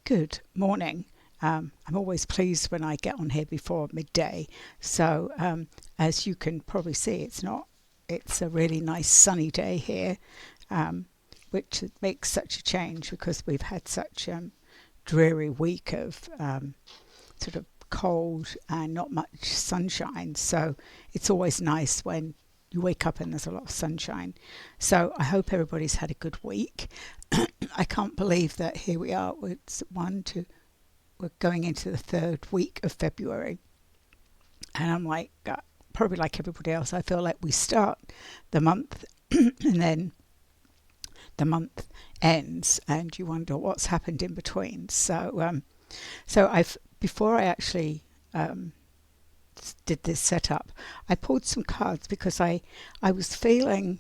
Good morning. I'm always pleased when I get on here before midday. So, as you can probably see, it's a really nice sunny day here, um, which makes such a change because we've had such dreary week of sort of cold and not much sunshine. So, it's always nice when you wake up and there's a lot of sunshine. So, I hope everybody's had a good week. I can't believe that here we are. It's we're going into the third week of February, and I'm like, probably like everybody else, I feel like we start the month and then the month ends, and you wonder what's happened in between. So I've before I actually did this setup, I pulled some cards because I was feeling.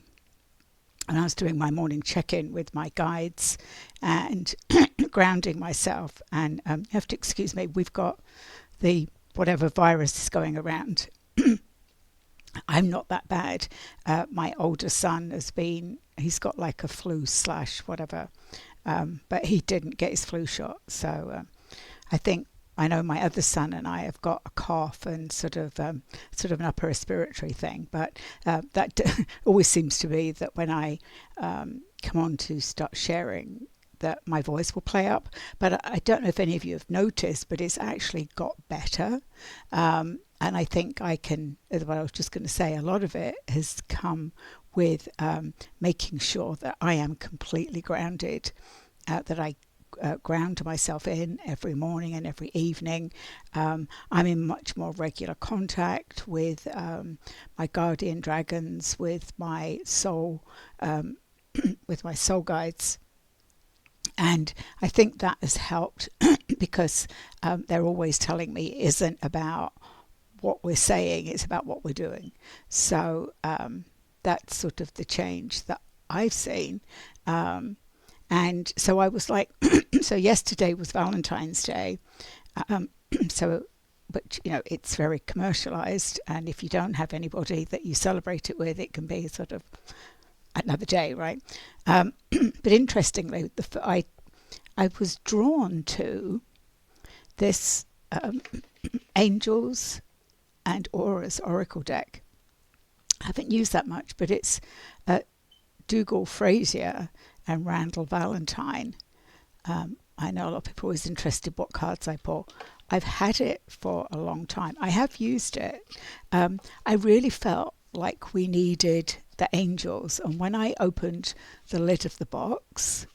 And I was doing my morning check-in with my guides and grounding myself. And you have to excuse me, we've got the whatever virus is going around. I'm not that bad. My older son he's got like a flu slash whatever, but he didn't get his flu shot. So I think I know my other son and I have got a cough and sort of an upper respiratory thing, but that always seems to be that when I come on to start sharing, that my voice will play up. But I don't know if any of you have noticed, but it's actually got better. And I think what I was just going to say, a lot of it has come with making sure that I am completely grounded, that I ground myself in every morning and every evening. I'm in much more regular contact with my guardian dragons, with my soul, with my soul guides. And I think that has helped because they're always telling me it isn't about what we're saying, it's about what we're doing. So that's sort of the change that I've seen. And so I was like, so yesterday was Valentine's Day. Um, but it's very commercialized. And if you don't have anybody that you celebrate it with, it can be sort of another day, right? But interestingly, I was drawn to this Angels and Auras Oracle deck. I haven't used that much, but it's Dougal Frazier and Randall Valentine. I know a lot of people are always interested what cards I pull. I've had it for a long time. I have used it. I really felt like we needed the angels. And when I opened the lid of the box,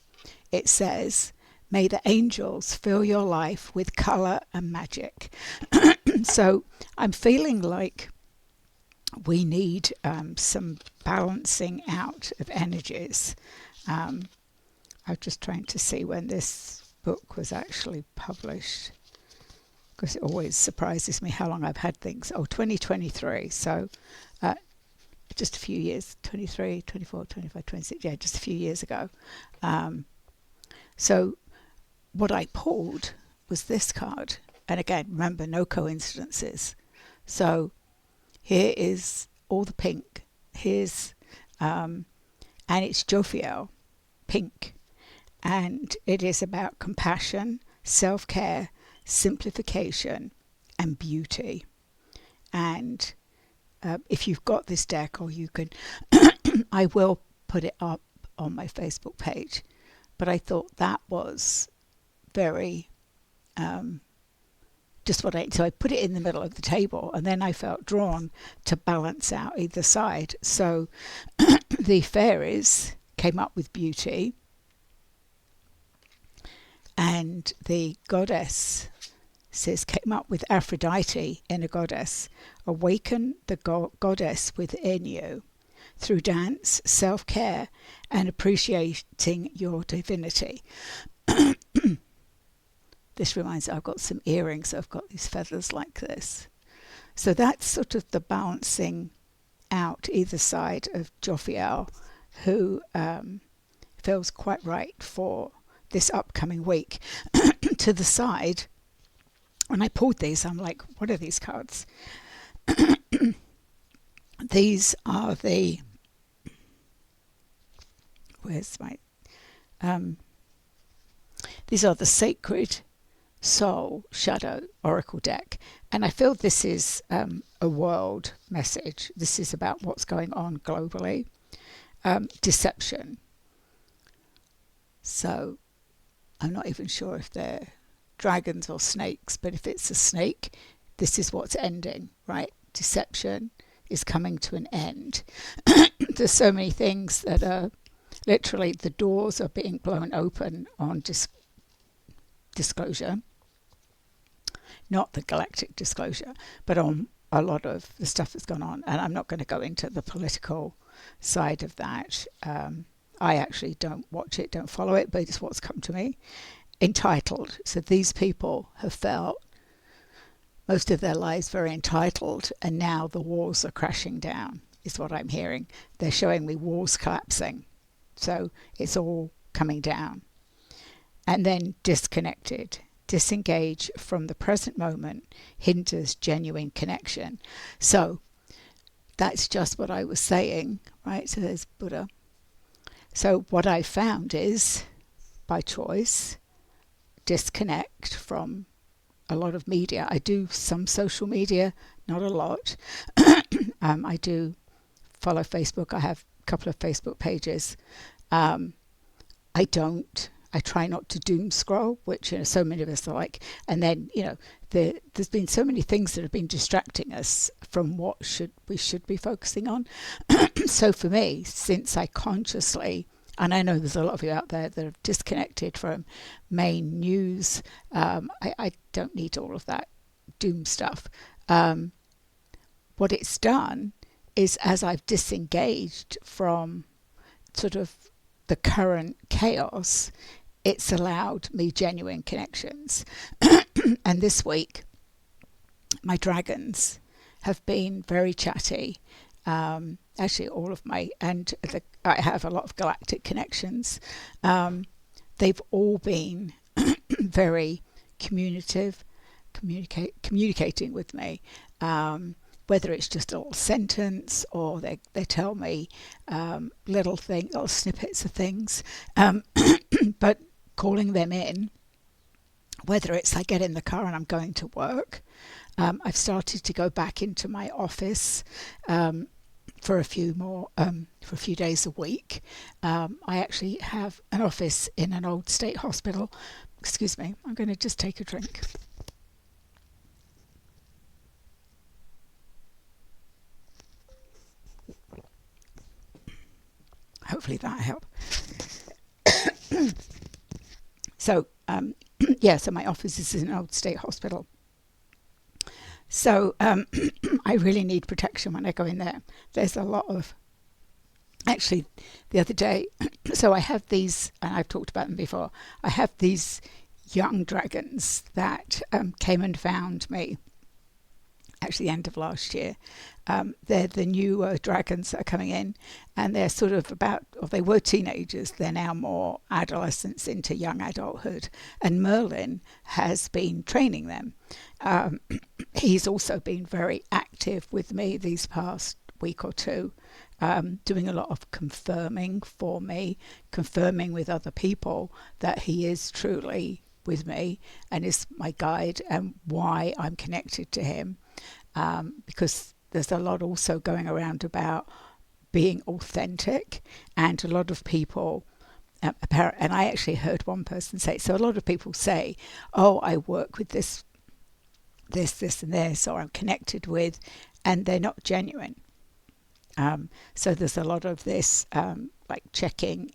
it says, "May the angels fill your life with colour and magic." So I'm feeling like we need some balancing out of energies. I'm just trying to see when this book was actually published, because it always surprises me how long I've had things. 2023. So just a few years, 23, 24, 25, 26. Yeah, just a few years ago. So what I pulled was this card. And again, remember, no coincidences. So here is all the pink. And it's Jophiel, pink. And it is about compassion, self-care, simplification, and beauty. And if you've got this deck, or you can, I will put it up on my Facebook page. But I thought that was very so I put it in the middle of the table, and then I felt drawn to balance out either side. So the fairies came up with beauty, and the goddesses came up with Aphrodite, inner goddess. Awaken the goddess within you through dance, self-care, and appreciating your divinity. This reminds me, I've got some earrings. I've got these feathers like this. So that's sort of the balancing out either side of Jophiel, who feels quite right for this upcoming week. To the side, when I pulled these, I'm like, what are these cards? These are These are the Sacred Soul Shadow Oracle deck. And I feel this is a world message. This is about what's going on globally. Deception. So I'm not even sure if they're dragons or snakes, but if it's a snake, this is what's ending, right? Deception is coming to an end. There's so many things that are literally, the doors are being blown open on disclosure. Not the galactic disclosure, but on a lot of the stuff that's gone on. And I'm not going to go into the political side of that. I actually don't watch it, don't follow it, but it's what's come to me. Entitled. So these people have felt most of their lives very entitled, and now the walls are crashing down, is what I'm hearing. They're showing me walls collapsing. So it's all coming down. And then disconnected. Disengage from the present moment hinders genuine connection. So that's just what I was saying, right? So there's Buddha. So what I found is, by choice, disconnect from a lot of media. I do some social media, not a lot. I do follow Facebook. I have a couple of Facebook pages. I try not to doom scroll, which so many of us are like. And then, there's been so many things that have been distracting us from what we should be focusing on. So for me, since I consciously, and I know there's a lot of you out there that have disconnected from main news, I don't need all of that doom stuff. What it's done is, as I've disengaged from sort of the current chaos, it's allowed me genuine connections. And this week, my dragons have been very chatty. Actually, all of I have a lot of galactic connections. They've all been very communicating with me. Whether it's just a little sentence or they tell me little snippets of things. But calling them in, whether it's I get in the car and I'm going to work. I've started to go back into my office for a few days a week. I actually have an office in an old state hospital. Excuse me, I'm going to just take a drink. Hopefully that helped. So, so my office is in an old state hospital. So I really need protection when I go in there. There's a lot of, actually, the other day, so I have these, and I've talked about them before, I have these young dragons that came and found me, actually the end of last year. They're the new dragons that are coming in, and they're sort of they were teenagers, they're now more adolescents into young adulthood, and Merlin has been training them. He's also been very active with me these past week or two, doing a lot of confirming for me, confirming with other people that he is truly with me and is my guide and why I'm connected to him. Because there's a lot also going around about being authentic, and a lot of people and I actually heard one person say, so a lot of people say, oh, I work with this and this, or I'm connected with, and they're not genuine. So there's a lot of this like checking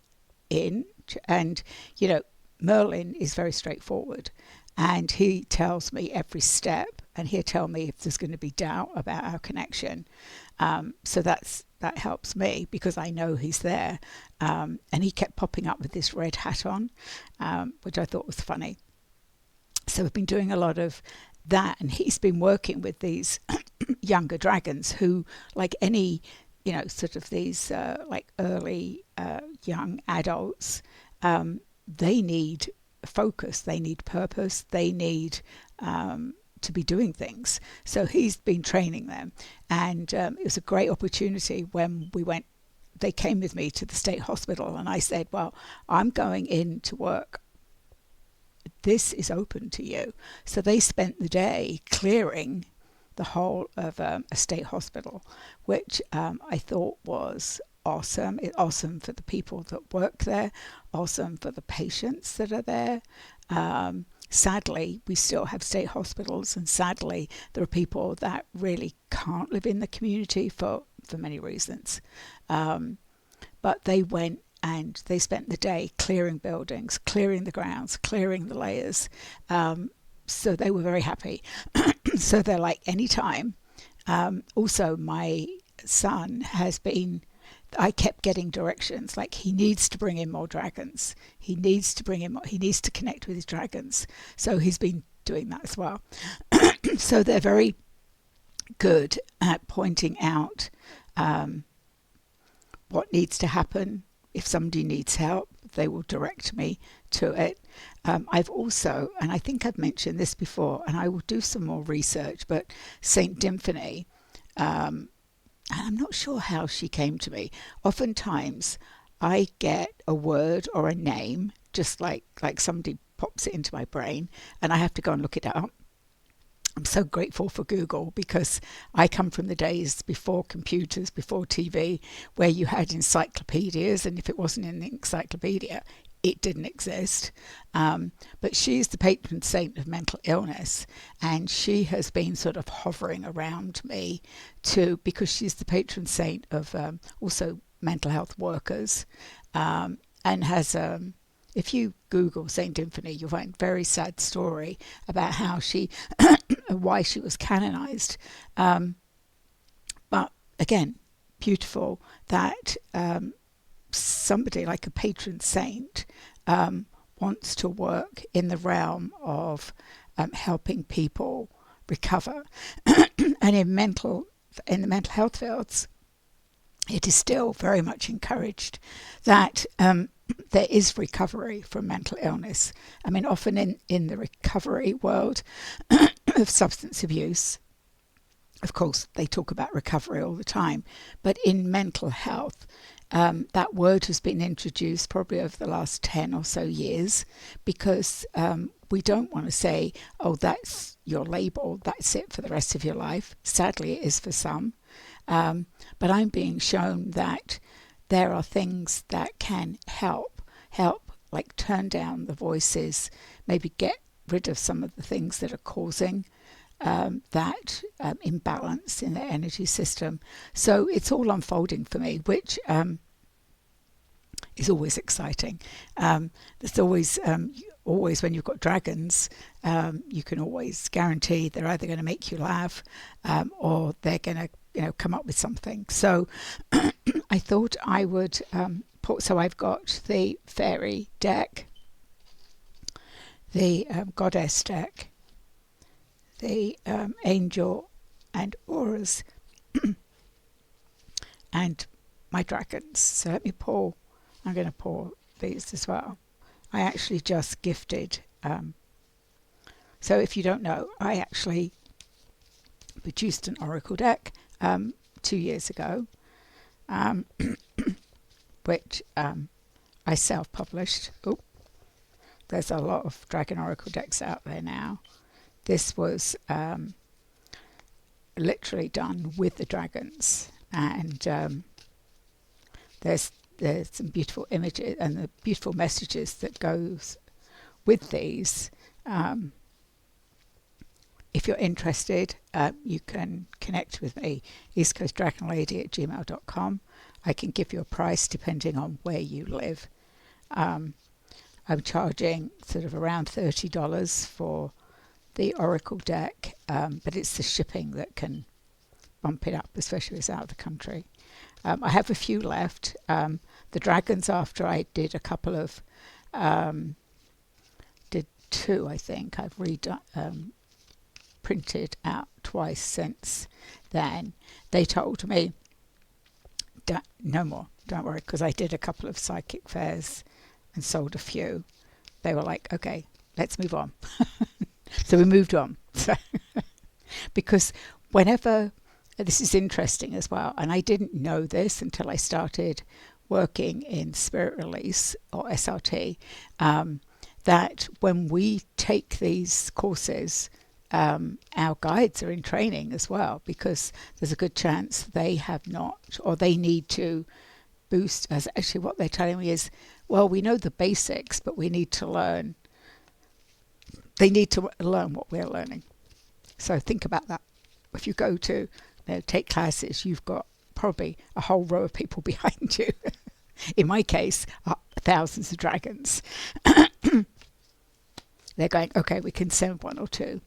in, and Merlin is very straightforward, and he tells me every step, and he'll tell me if there's going to be doubt about our connection. So that helps me because I know he's there. And he kept popping up with this red hat on, which I thought was funny. So we've been doing a lot of that, and he's been working with these younger dragons who, like any, sort of these like early young adults, they need focus, they need purpose, they need to be doing things. So he's been training them, and it was a great opportunity when they came with me to the state hospital, and I said, well, I'm going in to work this is open to you. So they spent the day clearing the whole of a state hospital, which I thought was awesome. It's awesome for the people that work there, awesome for the patients that are there. Sadly, we still have state hospitals, and sadly, there are people that really can't live in the community for many reasons. But they went and they spent the day clearing buildings, clearing the grounds, clearing the layers. So they were very happy. So they're like, anytime. Also, my son has been, I kept getting directions like he needs to bring in more dragons. He needs to bring in more, he needs to connect with his dragons. So he's been doing that as well. So they're very good at pointing out what needs to happen. If somebody needs help, they will direct me to it. I've also, and I think I've mentioned this before, and I will do some more research, but Saint Dymphany, and I'm not sure how she came to me. Oftentimes, I get a word or a name, just like somebody pops it into my brain, and I have to go and look it up. I'm so grateful for Google, because I come from the days before computers, before TV, where you had encyclopedias, and if it wasn't in the encyclopedia, it didn't exist. But she's the patron saint of mental illness, and she has been sort of hovering around me too, because she's the patron saint of also mental health workers, and has if you Google Saint Dymphany, you'll find a very sad story about how she, why she was canonized. But again, beautiful that somebody like a patron saint wants to work in the realm of helping people recover. And in the mental health fields, it is still very much encouraged that there is recovery from mental illness. I mean, often in the recovery world of substance abuse, of course, they talk about recovery all the time, but in mental health, that word has been introduced probably over the last 10 or so years, because we don't want to say, oh, that's your label, that's it for the rest of your life. Sadly, it is for some. But I'm being shown that there are things that can help, like turn down the voices, maybe get rid of some of the things that are causing that imbalance in their energy system. So it's all unfolding for me, which is always exciting. There's always when you've got dragons, you can always guarantee they're either going to make you laugh or they're going to come up with something. So I thought I would so I've got the fairy deck, the goddess deck, the angel and auras, and my dragons. So let me pour. I'm going to pour these as well. I actually just gifted. So if you don't know, I actually produced an oracle deck 2 years ago, which I self-published. Oh, there's a lot of dragon oracle decks out there now. This was literally done with the dragons, and there's some beautiful images and the beautiful messages that goes with these. If you're interested, you can connect with me, eastcoastdragonlady@gmail.com. I can give you a price depending on where you live. I'm charging sort of around $30 for the oracle deck, but it's the shipping that can bump it up, especially if it's out of the country. I have a few left. The dragons, after I did a couple of, did two, I think. I've printed out twice since then. They told me, no more, don't worry, because I did a couple of psychic fairs and sold a few. They were like, okay, let's move on. So we moved on. Because whenever, this is interesting as well, and I didn't know this until I started working in spirit release or SRT, that when we take these courses, our guides are in training as well, because there's a good chance they have not, or they need to boost. As actually what they're telling me is, well, we know the basics, but we need to learn. They need to learn what we're learning. So think about that. If you go to take classes, you've got probably a whole row of people behind you. In my case, thousands of dragons. They're going, okay, we can send one or two.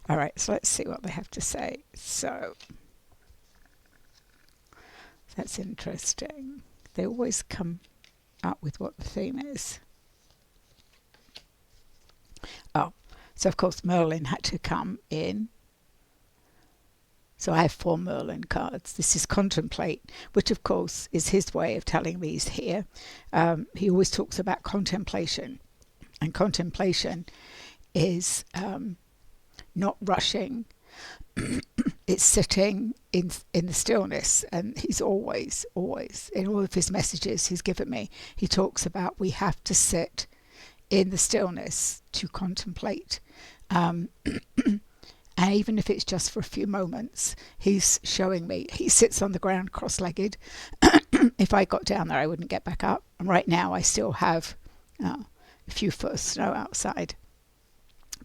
All right, so let's see what they have to say. So that's interesting. They always come up with what the theme is. Oh, so of course Merlin had to come in. So I have 4 Merlin cards. This is Contemplate, which of course is his way of telling me he's here. He always talks about contemplation. And contemplation is not rushing. It's sitting in the stillness. And he's always, in all of his messages he's given me, he talks about we have to sit in the stillness to contemplate. And even if it's just for a few moments, he's showing me. He sits on the ground cross-legged. If I got down there, I wouldn't get back up. And right now I still have a few foot of snow outside.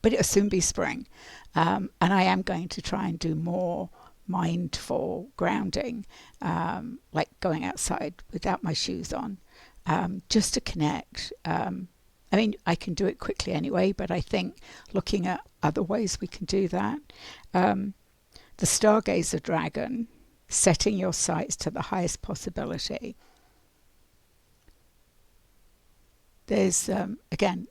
But it'll soon be spring. And I am going to try and do more mindful grounding, like going outside without my shoes on, just to connect. I mean, I can do it quickly anyway, but I think looking at other ways we can do that. The Stargazer Dragon, setting your sights to the highest possibility. There's, again,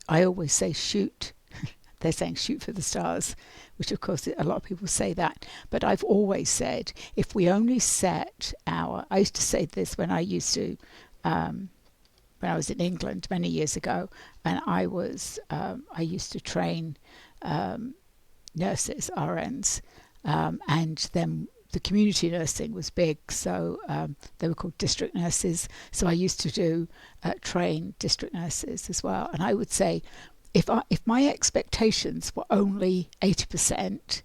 I always say shoot. They're saying shoot for the stars, which of course a lot of people say that. But I've always said, if we only set I used to say this when I used to, when I was in England many years ago, and I used to train nurses, RNs, and then the community nursing was big, so they were called district nurses. So I used to do train district nurses as well. And I would say, if my expectations were only 80%,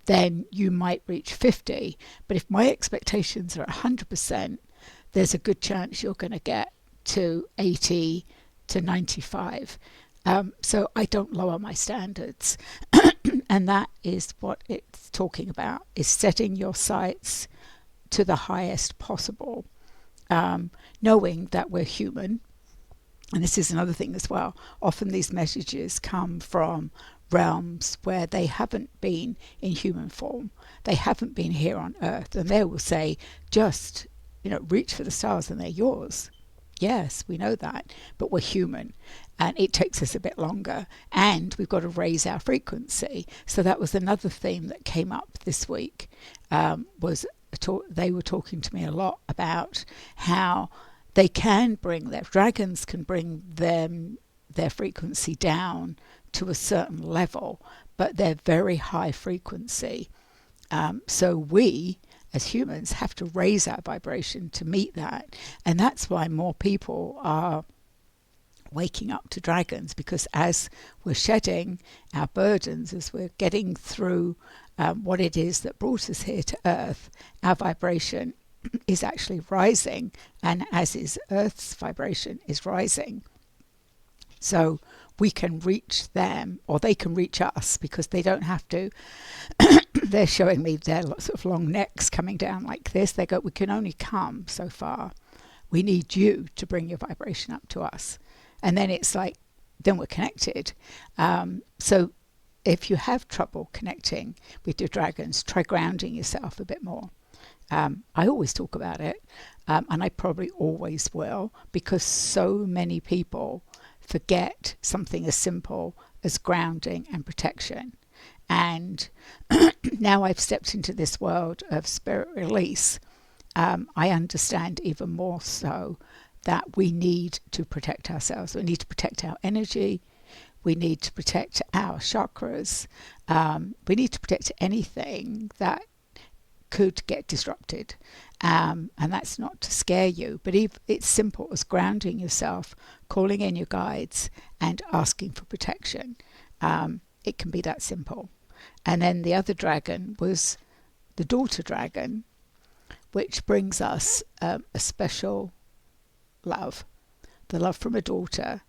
then you might reach 50. But if my expectations are 100%, there's a good chance you're going to get to 80 to 95. So I don't lower my standards. And that is what it's talking about, is setting your sights to the highest possible, knowing that we're human. And this is another thing as well. Often these messages come from realms where they haven't been in human form. They haven't been here on Earth. And they will say, just, reach for the stars and they're yours. Yes, we know that, but we're human and it takes us a bit longer and we've got to raise our frequency. So that was another theme that came up this week, they were talking to me a lot about how they can bring dragons can bring their frequency down to a certain level, but they're very high frequency. So we, as humans, have to raise our vibration to meet that. And that's why more people are waking up to dragons, because as we're shedding our burdens, as we're getting through what it is that brought us here to Earth, our vibration is actually rising, and as is Earth's vibration is rising. So we can reach them, or they can reach us, because they don't have to. They're showing me their sort of long necks coming down like this. They go, we can only come so far. We need you to bring your vibration up to us. And then it's like, then we're connected. So if you have trouble connecting with your dragons, try grounding yourself a bit more. I always talk about it, and I probably always will, because so many people forget something as simple as grounding and protection. And now I've stepped into this world of spirit release, I understand even more so that we need to protect ourselves. We need to protect our energy. We need to protect our chakras. We need to protect anything that could get disrupted. And that's not to scare you, but it's simple as grounding yourself, calling in your guides, and asking for protection. It can be that simple. And then the other dragon was the daughter dragon, which brings us a special love. The love from a daughter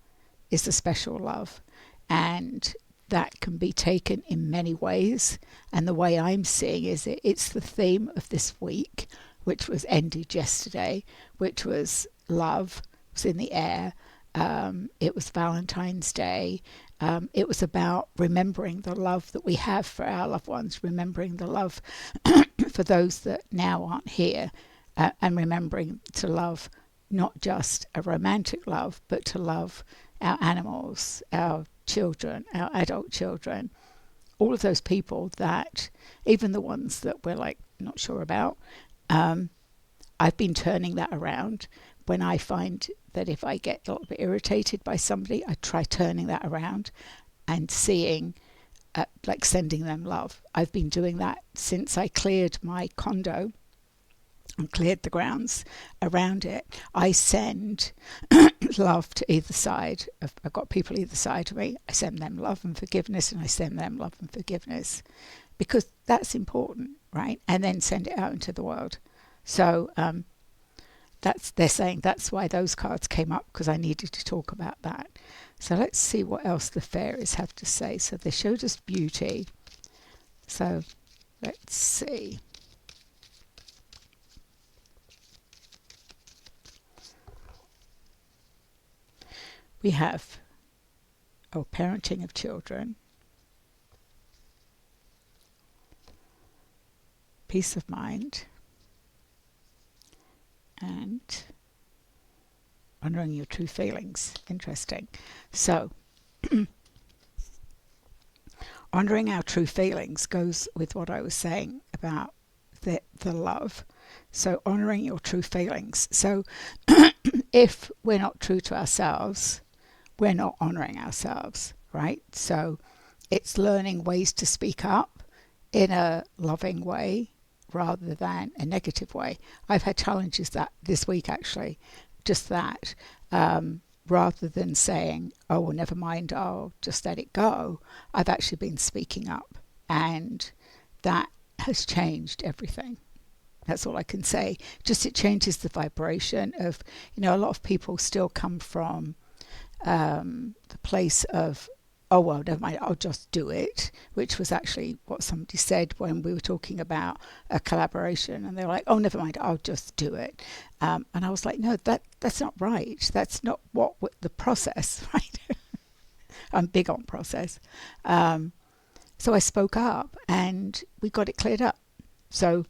is a special love, and that can be taken in many ways. And the way I'm seeing is it's the theme of this week, which was ended yesterday, which was love, was in the air. It was Valentine's Day. It was about remembering the love that we have for our loved ones, remembering the love for those that now aren't here, and remembering to love not just a romantic love, but to love our animals, our children, our adult children, all of those people that, even the ones that we're like not sure about, I've been turning that around. When I find that if I get a little bit irritated by somebody, I try turning that around and seeing, like sending them love. I've been doing that since I cleared my condo and cleared the grounds around it. I send love to either side. I've got people either side of me. I send them love and forgiveness, and I send them love and forgiveness, because that's important, right? And then send it out into the world. So they're saying that's why those cards came up, because I needed to talk about that. So let's see what else the fairies have to say. So they showed us beauty. So let's see. We have parenting of children, peace of mind, and honouring your true feelings. Interesting. So honouring our true feelings goes with what I was saying about the love. So honouring your true feelings. So if we're not true to ourselves, we're not honouring ourselves, right? So it's learning ways to speak up in a loving way rather than a negative way. I've had challenges that this week, actually, just that, rather than saying, oh, well, never mind, I'll just let it go, I've actually been speaking up, and that has changed everything. That's all I can say. Just it changes the vibration of, a lot of people still come from the place of, oh, well, never mind, I'll just do it, which was actually what somebody said when we were talking about a collaboration. And they were like, oh, never mind, I'll just do it. And I was like, no, that's not right. That's not what the process, right? I'm big on process. So I spoke up and we got it cleared up. So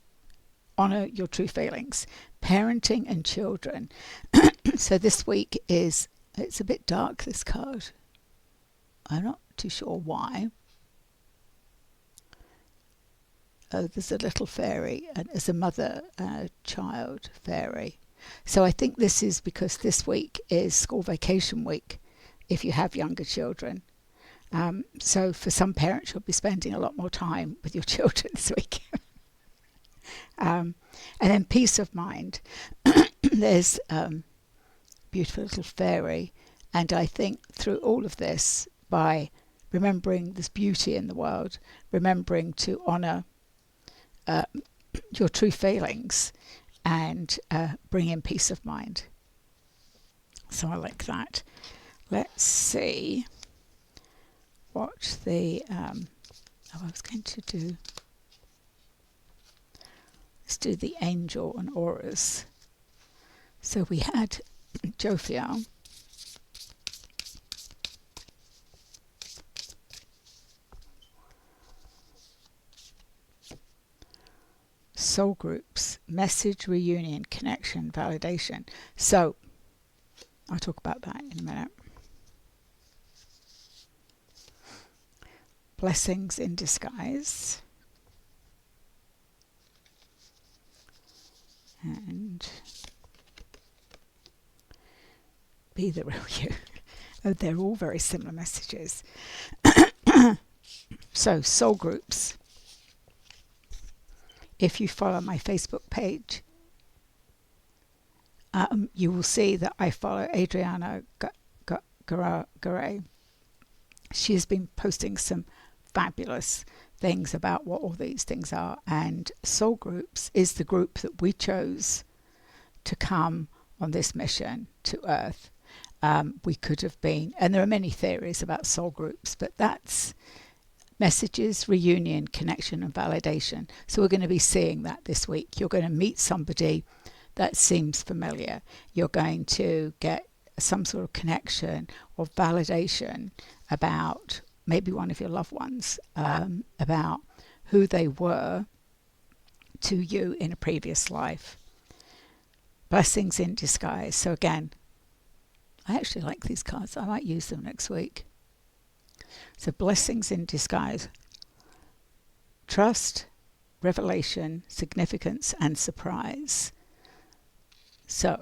honour your true feelings. Parenting and children. So this week it's a bit dark, this card. I'm not too sure why. There's a little fairy, and there's a mother and a child fairy. So I think this is because this week is school vacation week if you have younger children. So for some parents, you'll be spending a lot more time with your children this week. And then peace of mind. There's beautiful little fairy, and I think through all of this, by remembering there's beauty in the world, remembering to honour your true feelings, and bring in peace of mind. So I like that. Let's see what the I was going to do. Let's do the angel and auras. So we had Jophiel. Soul groups, message, reunion, connection, validation. So I'll talk about that in a minute. Blessings in disguise. And be the real you. Oh, they're all very similar messages. So, soul groups. If you follow my Facebook page, you will see that I follow Adriana Garay. She has been posting some fabulous things about what all these things are, and Soul Groups is the group that we chose to come on this mission to Earth. We could have been, and there are many theories about soul groups, but that's messages, reunion, connection, and validation. So we're going to be seeing that this week. You're going to meet somebody that seems familiar. You're going to get some sort of connection or validation about maybe one of your loved ones, about who they were to you in a previous life. Blessings in disguise. So again, I actually like these cards. I might use them next week. So blessings in disguise. Trust, revelation, significance, and surprise. So,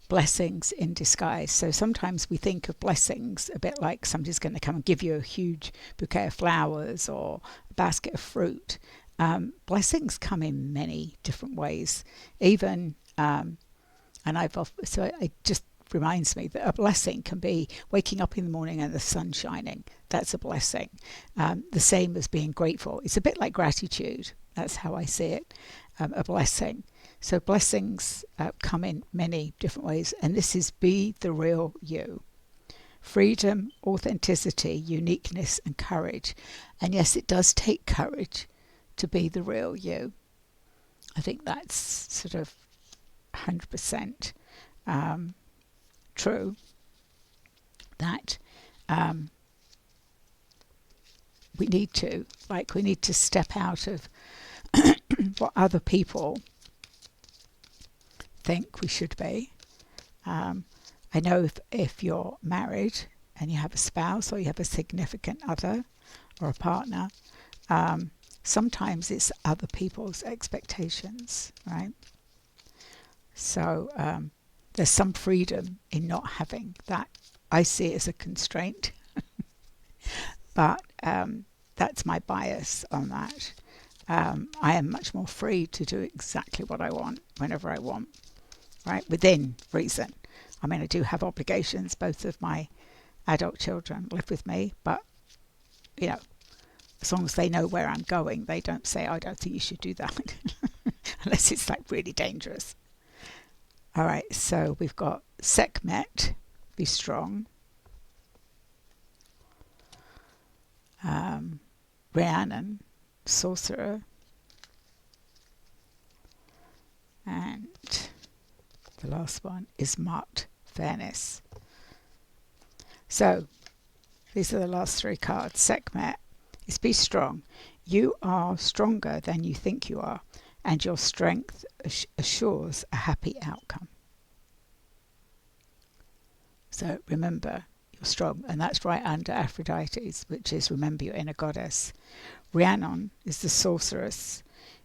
blessings in disguise. So sometimes we think of blessings a bit like somebody's going to come and give you a huge bouquet of flowers or a basket of fruit. Blessings come in many different ways. Even, and it just reminds me that a blessing can be waking up in the morning and the sun shining. That's a blessing. The same as being grateful. It's a bit like gratitude. That's how I see it. A blessing. So blessings come in many different ways, and this is be the real you. Freedom, authenticity, uniqueness, and courage. And yes, it does take courage to be the real you. I think that's sort of 100% true. That we need to step out of what other people think we should be. I know if you're married and you have a spouse or you have a significant other or a partner, sometimes it's other people's expectations, right? So there's some freedom in not having that. I see it as a constraint, but that's my bias on that. I am much more free to do exactly what I want, whenever I want, right? Within reason. I mean, I do have obligations. Both of my adult children live with me, but, you know, as long as they know where I'm going, they don't say, I don't think you should do that, unless it's like really dangerous. All right, so we've got Sekhmet, be strong. Rhiannon, sorcerer. And the last one is Mut, fairness. So these are the last three cards. Sekhmet is be strong. You are stronger than you think you are, and your strength assures a happy outcome. So remember, you're strong, and that's right under Aphrodite's, which is remember your inner goddess. Rhiannon is the sorceress.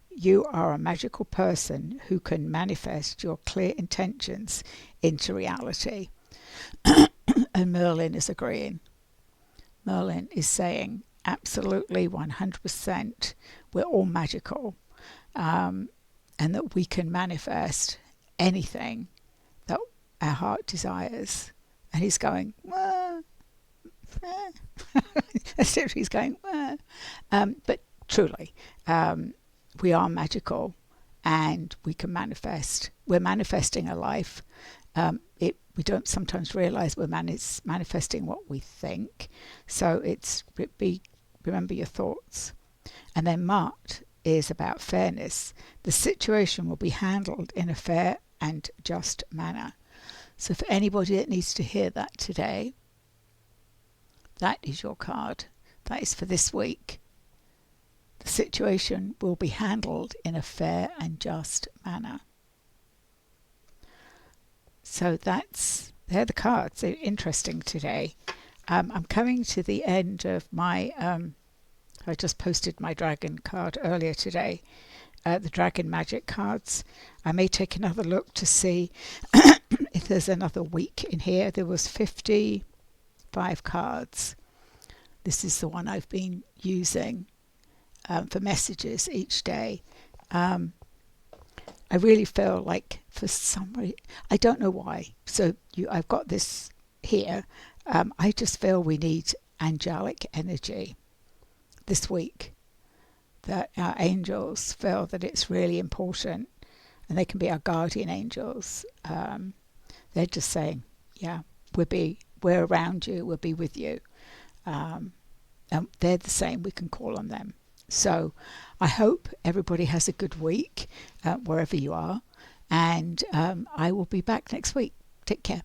You are a magical person who can manifest your clear intentions into reality. And Merlin is agreeing. Merlin is saying, absolutely 100%, we're all magical, and that we can manifest anything that our heart desires. And he's going, he's going, but truly, we are magical, and we can manifest. We're manifesting a life. We don't sometimes realize we're manifesting what we think. So it's remember your thoughts. And then Mut is about fairness. The situation will be handled in a fair and just manner. So for anybody that needs to hear that today, that is your card. That is for this week. The situation will be handled in a fair and just manner. So they're the cards. They're interesting today. I'm coming to the end of my, I just posted my dragon card earlier today, the dragon magic cards. I may take another look to see if there's another week in here. There was 55 cards. This is the one I've been using for messages each day. I really feel like for some reason, I don't know why. So I've got this here. I just feel we need angelic energy this week. That our angels feel that it's really important, and they can be our guardian angels. They're just saying, yeah, we're around you, we'll be with you. And they're the same. We can call on them. So I hope everybody has a good week wherever you are. And I will be back next week. Take care.